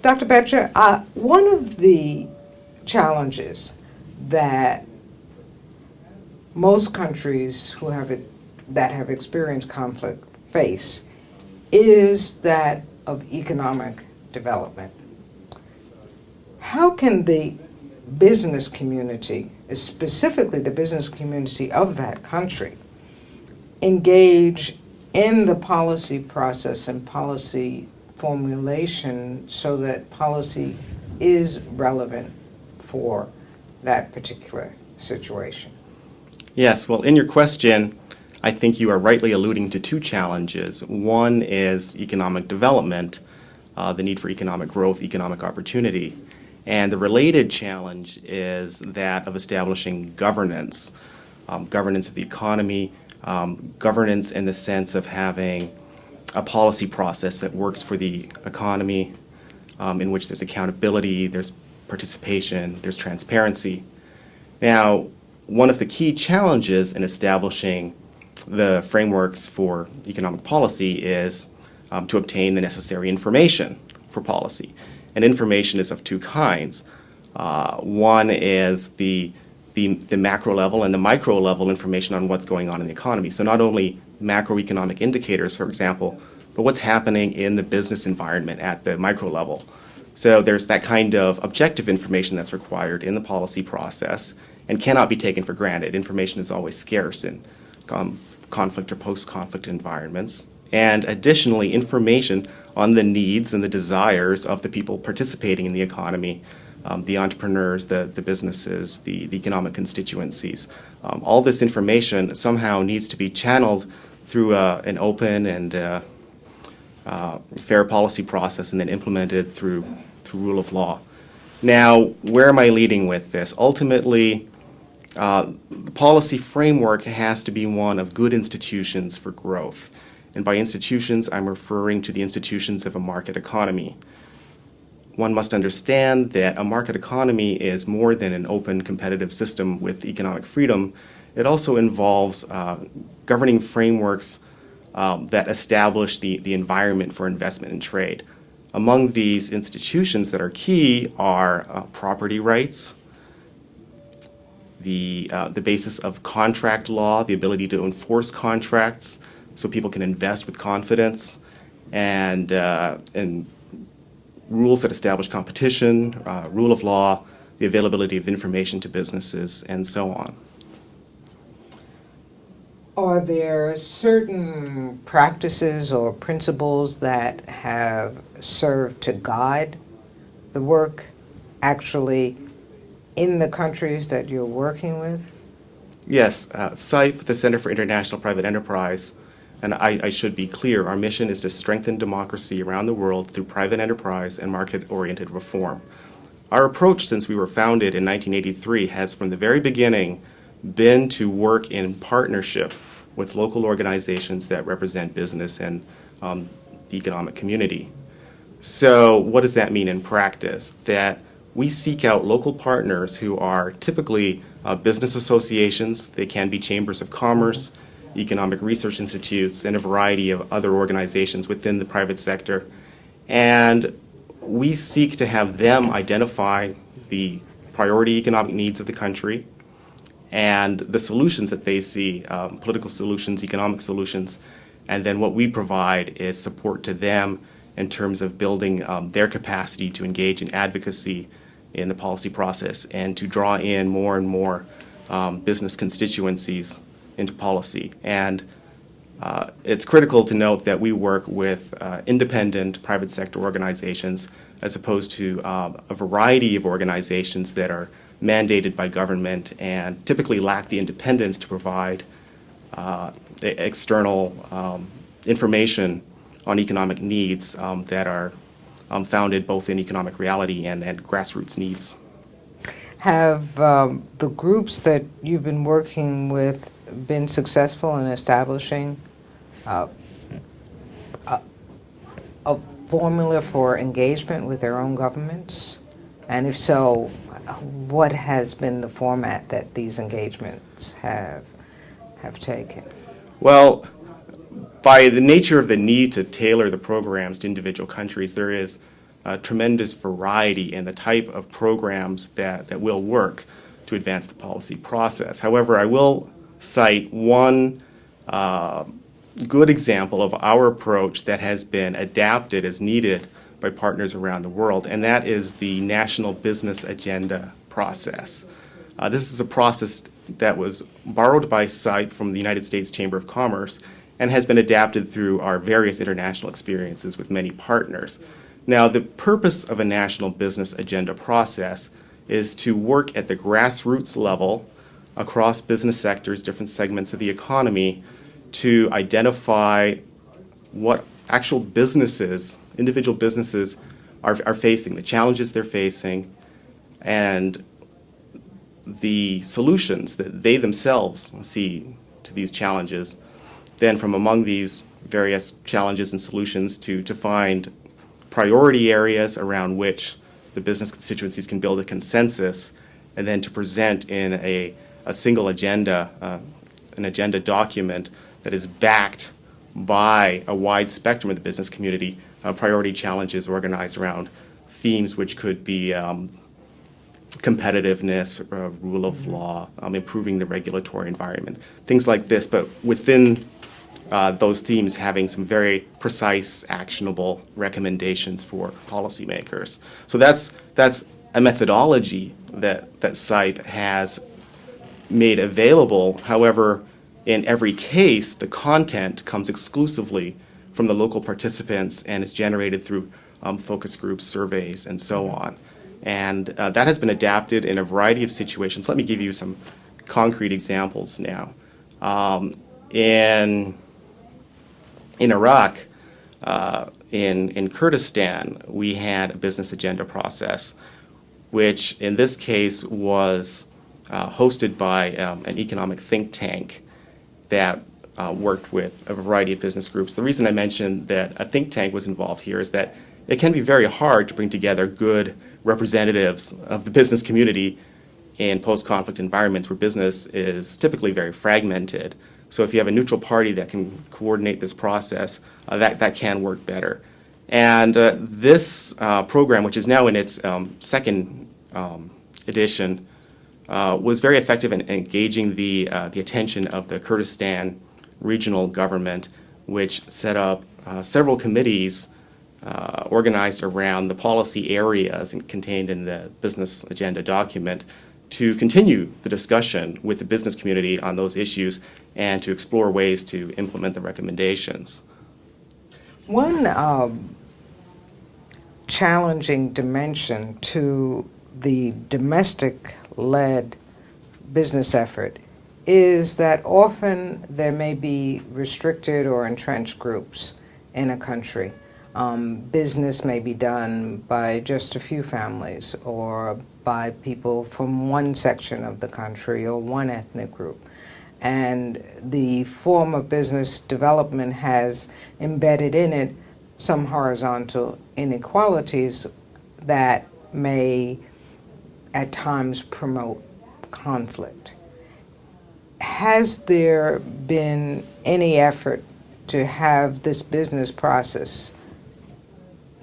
Dr. Bettcher, one of the challenges that most countries that have experienced conflict face is that of economic development. How can the business community, specifically the business community of that country, engage in the policy process and policy formulation so that policy is relevant for that particular situation? Yes, well, in your question, I think you are rightly alluding to two challenges. One is economic development, the need for economic growth, economic opportunity. And the related challenge is that of establishing governance, governance of the economy, governance in the sense of having a policy process that works for the economy, in which there's accountability, there's participation, there's transparency. Now, one of the key challenges in establishing the frameworks for economic policy is to obtain the necessary information for policy. And information is of two kinds. One is the macro level and the micro level information on what's going on in the economy. So not only macroeconomic indicators, for example, but what's happening in the business environment at the micro level. So there's that kind of objective information that's required in the policy process and cannot be taken for granted. Information is always scarce in conflict or post-conflict environments. And additionally, information on the needs and the desires of the people participating in the economy, the entrepreneurs, the businesses, the economic constituencies. All this information somehow needs to be channeled through an open and fair policy process and then implemented through rule of law. Now, where am I leading with this? Ultimately, the policy framework has to be one of good institutions for growth. And by institutions, I'm referring to the institutions of a market economy. One must understand that a market economy is more than an open competitive system with economic freedom. It also involves governing frameworks that establish the environment for investment and trade. Among these institutions that are key are property rights, the basis of contract law, the ability to enforce contracts so people can invest with confidence, and rules that establish competition, rule of law, the availability of information to businesses, and so on. Are there certain practices or principles that have served to guide the work actually in the countries that you're working with? Yes, CIPE, the Center for International Private Enterprise, and I should be clear, our mission is to strengthen democracy around the world through private enterprise and market-oriented reform. Our approach since we were founded in 1983 has from the very beginning been to work in partnership with local organizations that represent business and the economic community. So what does that mean in practice? That we seek out local partners who are typically business associations. They can be chambers of commerce, economic research institutes, and a variety of other organizations within the private sector. And we seek to have them identify the priority economic needs of the country and the solutions that they see, political solutions, economic solutions, and then what we provide is support to them in terms of building their capacity to engage in advocacy in the policy process and to draw in more and more business constituencies into policy. And it's critical to note that we work with independent private sector organizations as opposed to a variety of organizations that are mandated by government and typically lack the independence to provide external information on economic needs that are founded both in economic reality and grassroots needs. Have the groups that you've been working with been successful in establishing a formula for engagement with their own governments? And if so, what has been the format that these engagements have taken? Well, by the nature of the need to tailor the programs to individual countries, there is tremendous variety in the type of programs that will work to advance the policy process. However, I will cite one good example of our approach that has been adapted as needed by partners around the world, and that is the National Business Agenda process. This is a process that was borrowed by CIPE from the United States Chamber of Commerce and has been adapted through our various international experiences with many partners. Now, the purpose of a National Business Agenda process is to work at the grassroots level across business sectors, different segments of the economy, to identify what actual businesses, individual businesses, are facing, the challenges they're facing, and the solutions that they themselves see to these challenges. Then from among these various challenges and solutions to find priority areas around which the business constituencies can build a consensus, and then to present in a single agenda, an agenda document that is backed by a wide spectrum of the business community, priority challenges organized around themes which could be competitiveness, rule of law, improving the regulatory environment, things like this, but within those themes having some very precise, actionable recommendations for policymakers. So that's a methodology that CIPE has made available. However, in every case, the content comes exclusively from the local participants and is generated through focus groups, surveys, and so on. And that has been adapted in a variety of situations. Let me give you some concrete examples now. In Iraq, in Kurdistan, we had a business agenda process, which in this case was hosted by an economic think tank that worked with a variety of business groups. The reason I mentioned that a think tank was involved here is that it can be very hard to bring together good representatives of the business community in post-conflict environments where business is typically very fragmented. So if you have a neutral party that can coordinate this process, that can work better. And this program, which is now in its second edition, was very effective in engaging the attention of the Kurdistan regional government, which set up several committees organized around the policy areas contained in the business agenda document to continue the discussion with the business community on those issues and to explore ways to implement the recommendations. One challenging dimension to the domestic-led business effort is that often there may be restricted or entrenched groups in a country. Business may be done by just a few families or by people from one section of the country or one ethnic group. And the form of business development has embedded in it some horizontal inequalities that may at times promote conflict. Has there been any effort to have this business process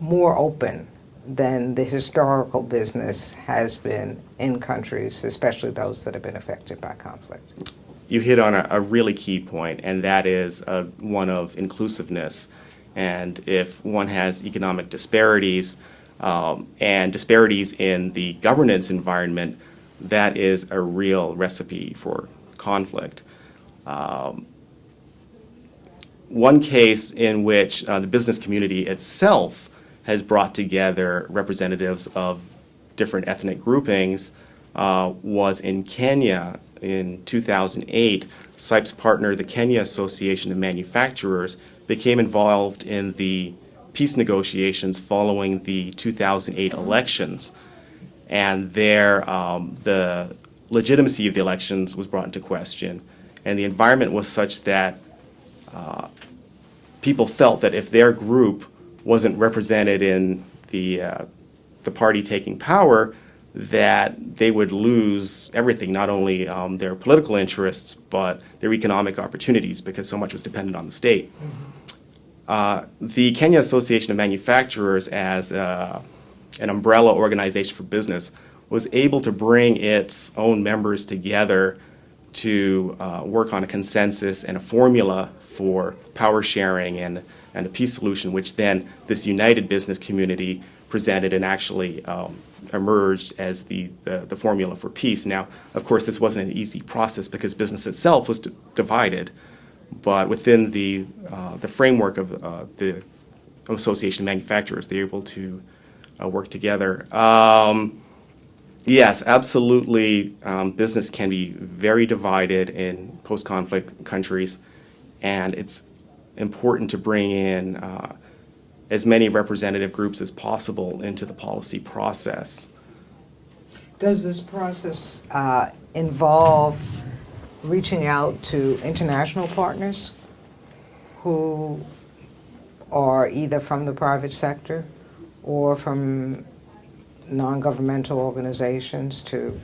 more open than the historical business has been in countries, especially those that have been affected by conflict? You hit on a really key point, and that is one of inclusiveness. And if one has economic disparities and disparities in the governance environment, that is a real recipe for conflict. One case in which the business community itself has brought together representatives of different ethnic groupings was in Kenya in 2008. CIPE's partner, the Kenya Association of Manufacturers, became involved in the peace negotiations following the 2008 elections. And there, the legitimacy of the elections was brought into question. And the environment was such that people felt that if their group wasn't represented in the party taking power, that they would lose everything, not only their political interests, but their economic opportunities, because so much was dependent on the state. Mm-hmm. The Kenya Association of Manufacturers, as an umbrella organization for business, was able to bring its own members together to work on a consensus and a formula for power sharing and a peace solution, which then this united business community presented and actually emerged as the formula for peace. Now, of course, this wasn't an easy process because business itself was divided, but within the framework of the Association of Manufacturers, they're able to work together. Yes, absolutely. Business can be very divided in post-conflict countries, and it's important to bring in as many representative groups as possible into the policy process. Does this process involve reaching out to international partners who are either from the private sector or from non-governmental organizations to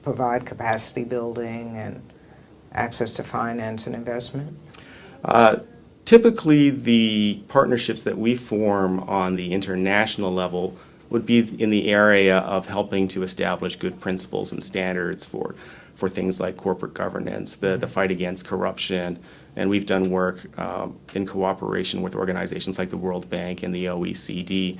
provide capacity building and access to finance and investment? Typically, the partnerships that we form on the international level would be in the area of helping to establish good principles and standards for things like corporate governance, the fight against corruption, and we've done work in cooperation with organizations like the World Bank and the OECD.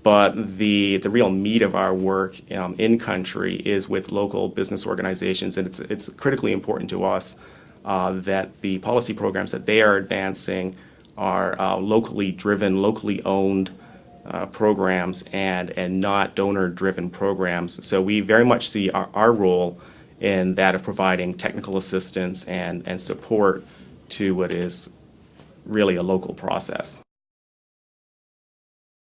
But the real meat of our work in country is with local business organizations, and it's critically important to us that the policy programs that they are advancing are locally driven, locally owned programs and not donor-driven programs. So we very much see our role in that of providing technical assistance and support to what is really a local process.